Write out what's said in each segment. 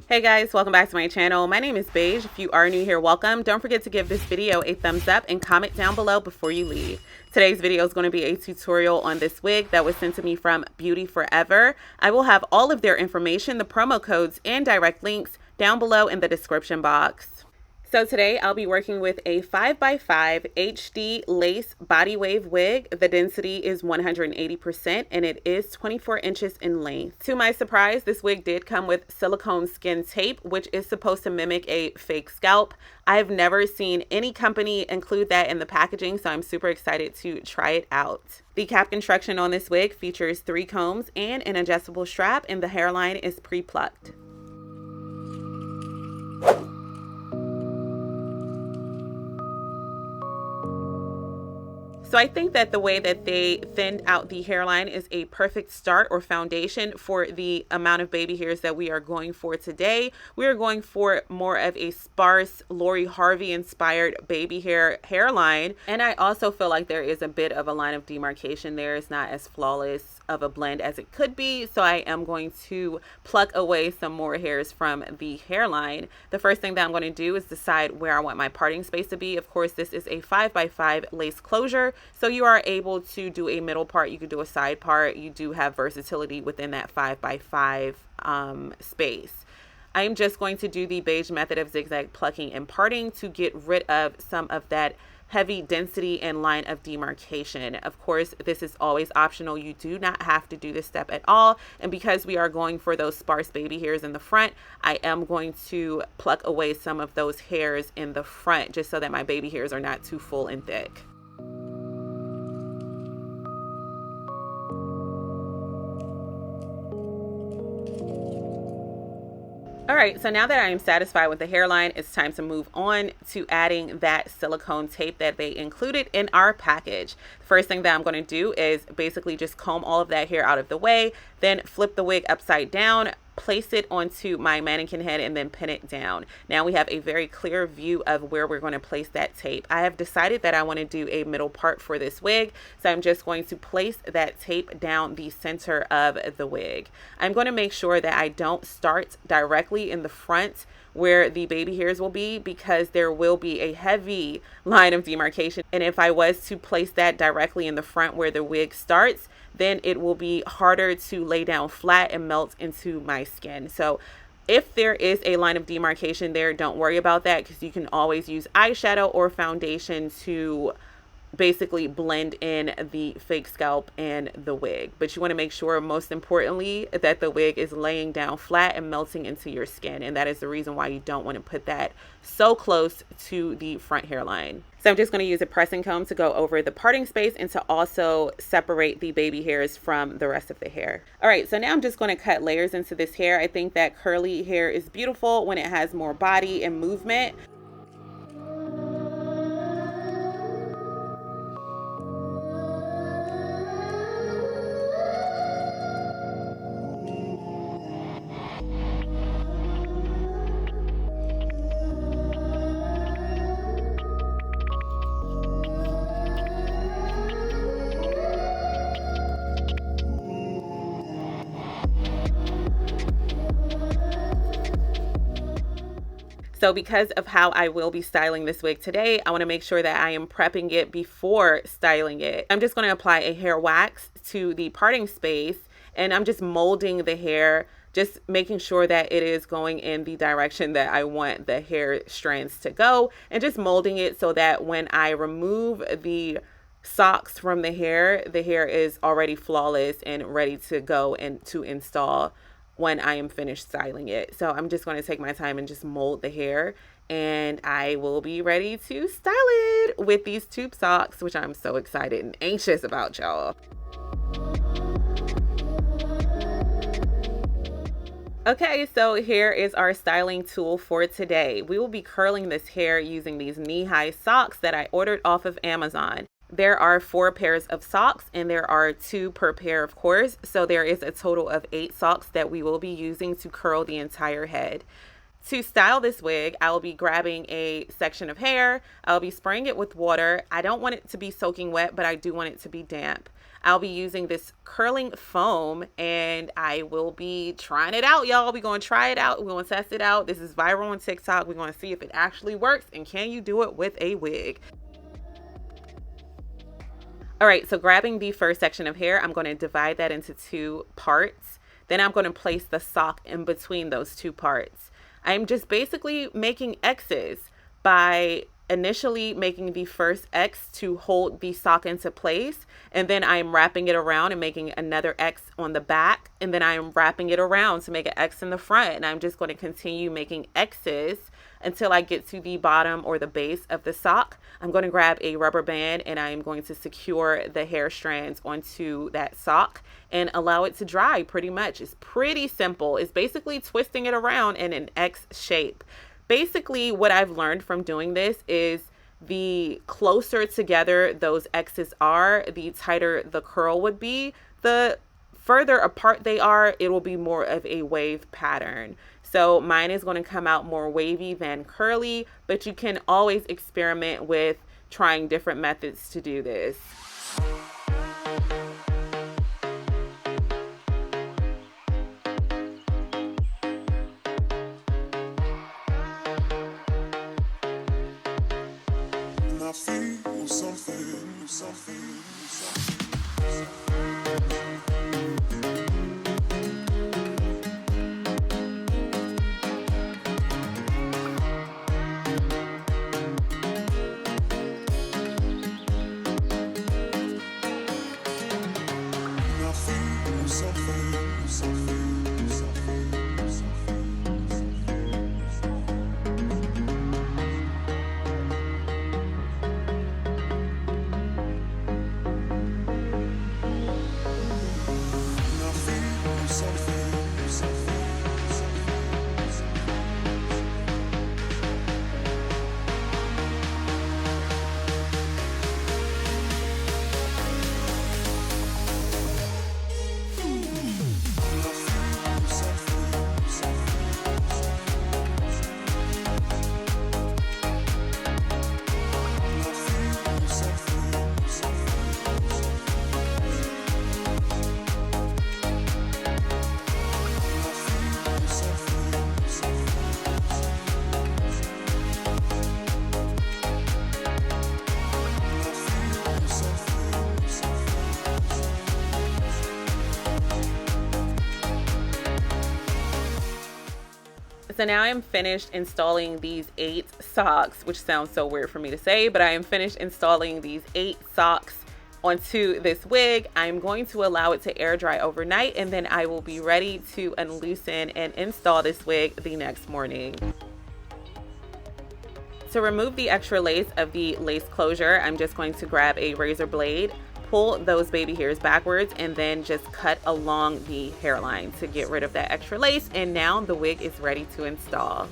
Hey guys, welcome back to my channel. My name is Beige. If you are new here, welcome. Don't forget to give this video a thumbs up and comment down below before you leave. Today's video is going to be a tutorial on this wig that was sent to me from Beauty Forever. I will have all of their information, the promo codes, and direct links down below in the description box. So today I'll be working with a 5x5 HD lace body wave wig. The density is 180% and it is 24 inches in length. To my surprise, this wig did come with silicone skin tape, which is supposed to mimic a fake scalp. I've never seen any company include that in the packaging, so I'm super excited to try it out. The cap construction on this wig features 3 combs and an adjustable strap, and the hairline is pre-plucked. So I think that the way that they thinned out the hairline is a perfect start or foundation for the amount of baby hairs that we are going for today. We are going for more of a sparse Lori Harvey inspired baby hairline. And I also feel like there is a bit of a line of demarcation there. It's not as flawless of a blend as it could be. So I am going to pluck away some more hairs from the hairline. The first thing that I'm going to do is decide where I want my parting space to be. Of course, this is a 5x5 lace closure. So you are able to do a middle part, you could do a side part. You do have versatility within that 5x5 space. I'm just going to do the beige method of zigzag plucking and parting to get rid of some of that heavy density and line of demarcation. Of course, this is always optional. You do not have to do this step at all. And because we are going for those sparse baby hairs in the front, I am going to pluck away some of those hairs in the front just so that my baby hairs are not too full and thick. All right, so now that I am satisfied with the hairline, it's time to move on to adding that silicone tape that they included in our package. First thing that I'm going to do is basically just comb all of that hair out of the way, then flip the wig upside down, place it onto my mannequin head, and then pin it down. Now we have a very clear view of where we're going to place that tape. I have decided that I want to do a middle part for this wig, so I'm just going to place that tape down the center of the wig. I'm going to make sure that I don't start directly in the front where the baby hairs will be, because there will be a heavy line of demarcation, and if I was to place that directly in the front where the wig starts, then it will be harder to lay down flat and melt into my skin. So if there is a line of demarcation there, don't worry about that, because you can always use eyeshadow or foundation to basically blend in the fake scalp and the wig. But you want to make sure, most importantly, that the wig is laying down flat and melting into your skin, and that is the reason why you don't want to put that so close to the front hairline. So I'm just going to use a pressing comb to go over the parting space and to also separate the baby hairs from the rest of the hair. All right, so now I'm just going to cut layers into this hair. I think that curly hair is beautiful when it has more body and movement. So because of how I will be styling this wig today, I want to make sure that I am prepping it before styling it. I'm just going to apply a hair wax to the parting space, and I'm just molding the hair, just making sure that it is going in the direction that I want the hair strands to go, and just molding it so that when I remove the socks from the hair is already flawless and ready to go and to install when I am finished styling it. So I'm just going to take my time and just mold the hair, and I will be ready to style it with these tube socks, which I'm so excited and anxious about, y'all. Okay, so here is our styling tool for today. We will be curling this hair using these knee-high socks that I ordered off of Amazon. There are 4 pairs of socks, and there are 2 per pair, of course. So there is a total of 8 socks that we will be using to curl the entire head. To style this wig, I will be grabbing a section of hair. I'll be spraying it with water. I don't want it to be soaking wet, but I do want it to be damp. I'll be using this curling foam, and I will be trying it out, y'all. We're going to try it out. We're going to test it out. This is viral on TikTok. We're going to see if it actually works, and can you do it with a wig? All right, so grabbing the first section of hair, I'm going to divide that into 2 parts. Then I'm going to place the sock in between those 2 parts. I'm just basically making X's by initially making the first X to hold the sock into place, and then I'm wrapping it around and making another X on the back, and then I'm wrapping it around to make an X in the front, and I'm just going to continue making X's until I get to the bottom or the base of the sock. I'm going to grab a rubber band, and I'm going to secure the hair strands onto that sock and allow it to dry. Pretty much, it's pretty simple. It's basically twisting it around in an X shape. Basically, what I've learned from doing this is the closer together those X's are, the tighter the curl would be. The further apart they are, it will be more of a wave pattern. So mine is going to come out more wavy than curly, but you can always experiment with trying different methods to do this. So now I'm finished installing these 8 socks, which sounds so weird for me to say, but I am finished installing these 8 socks onto this wig. I'm going to allow it to air dry overnight, and then I will be ready to unloosen and install this wig the next morning. To remove the extra lace of the lace closure, I'm just going to grab a razor blade, pull those baby hairs backwards, and then just cut along the hairline to get rid of that extra lace. And now the wig is ready to install.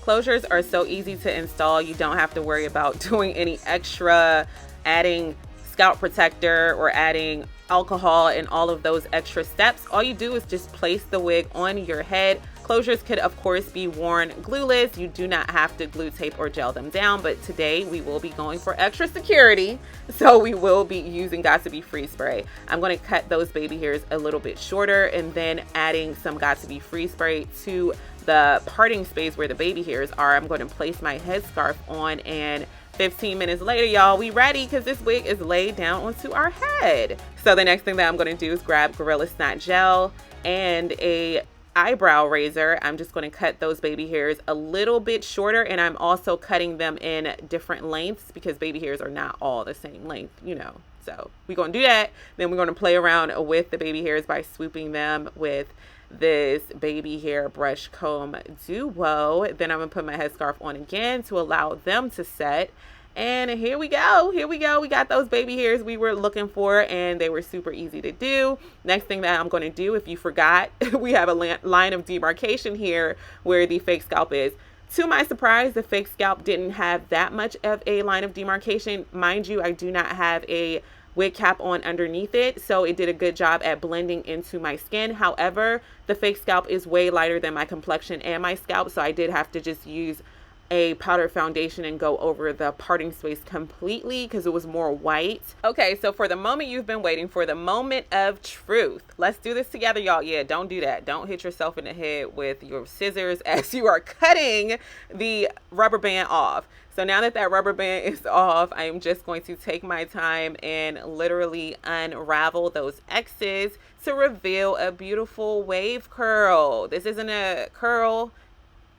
Closures are so easy to install. You don't have to worry about doing any extra, adding scalp protector or adding alcohol and all of those extra steps. All you do is just place the wig on your head. Closures could of course be worn glueless. You do not have to glue, tape, or gel them down, but today we will be going for extra security, so we will be using Got2b Freeze Spray. I'm going to cut those baby hairs a little bit shorter and then adding some Got2b Freeze Spray to the parting space where the baby hairs are. I'm going to place my headscarf on, and 15 minutes later, y'all, we ready because this wig is laid down onto our head. So the next thing that I'm going to do is grab Gorilla Snot Gel and a eyebrow razor. I'm just going to cut those baby hairs a little bit shorter, and I'm also cutting them in different lengths because baby hairs are not all the same length, you know. So we're going to do that. Then we're going to play around with the baby hairs by swooping them with this baby hair brush comb duo. Then I'm gonna put my headscarf on again to allow them to set, and here we go. We got those baby hairs we were looking for, and they were super easy to do. Next thing that I'm going to do, if you forgot, we have a line of demarcation here where the fake scalp is. To my surprise, the fake scalp didn't have that much of a line of demarcation. Mind you, I do not have a wig cap on underneath it, so it did a good job at blending into my skin. However, the fake scalp is way lighter than my complexion and my scalp, so I did have to just use a powdered foundation and go over the parting space completely because it was more white. Okay, so for the moment you've been waiting for, the moment of truth. Let's do this together, y'all. Yeah, don't do that. Don't hit yourself in the head with your scissors as you are cutting the rubber band off. So now that that rubber band is off, I am just going to take my time and literally unravel those X's to reveal a beautiful wave curl. This isn't a curl,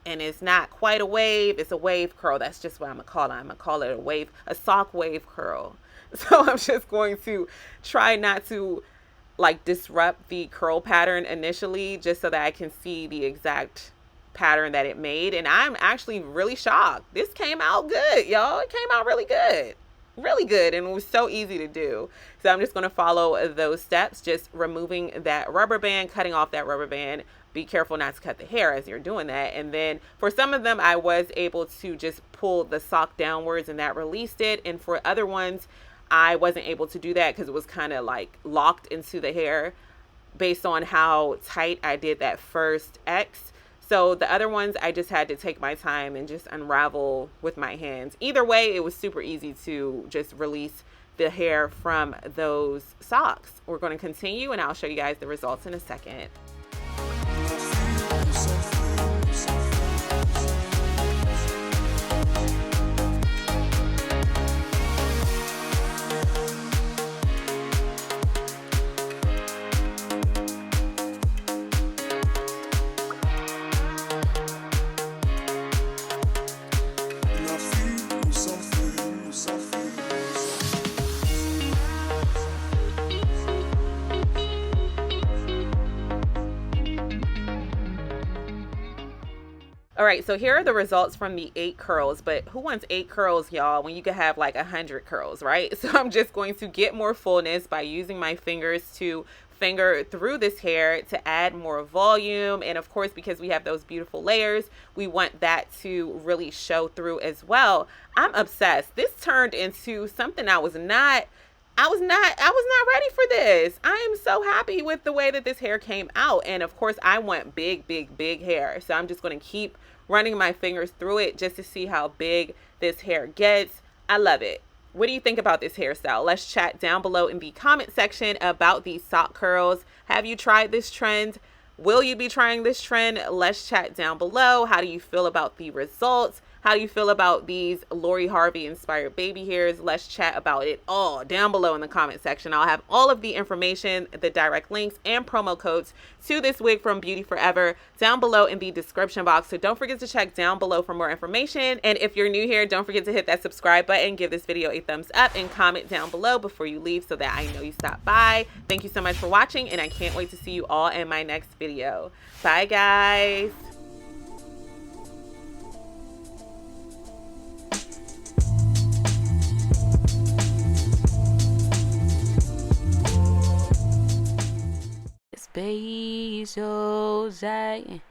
and it's not quite a wave, it's a wave curl. That's just what I'm gonna call it. I'm gonna call it a wave, a sock wave curl. So I'm just going to try not to like disrupt the curl pattern initially, just so that I can see the exact pattern that it made. And I'm actually really shocked. This came out good, y'all. It came out really good. Really good, and it was so easy to do. So I'm just going to follow those steps, just removing that rubber band, cutting off that rubber band. Be careful not to cut the hair as you're doing that. And then for some of them, I was able to just pull the sock downwards and that released it. And for other ones, I wasn't able to do that because it was kind of like locked into the hair based on how tight I did that first X. So the other ones, I just had to take my time and just unravel with my hands. Either way, it was super easy to just release the hair from those socks. We're going to continue, and I'll show you guys the results in a second. All right, so here are the results from the 8 curls, but who wants 8 curls, y'all, when you could have like 100 curls, right? So I'm just going to get more fullness by using my fingers to finger through this hair to add more volume. And of course, because we have those beautiful layers, we want that to really show through as well. I'm obsessed. This turned into something I was not ready for this. I am so happy with the way that this hair came out. And of course, I want big, big, big hair. So I'm just going to keep running my fingers through it just to see how big this hair gets. I love it. What do you think about this hairstyle? Let's chat down below in the comment section about these sock curls. Have you tried this trend? Will you be trying this trend? Let's chat down below. How do you feel about the results? How do you feel about these Lori Harvey inspired baby hairs? Let's chat about it all down below in the comment section. I'll have all of the information, the direct links, and promo codes to this wig from Beauty Forever down below in the description box. So don't forget to check down below for more information. And if you're new here, don't forget to hit that subscribe button, give this video a thumbs up, and comment down below before you leave so that I know you stopped by. Thank you so much for watching, and I can't wait to see you all in my next video. Bye, guys. Beige, Ojai.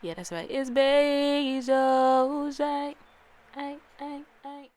Yeah, that's right. It's beige, Ojai. Ay, ay, ay.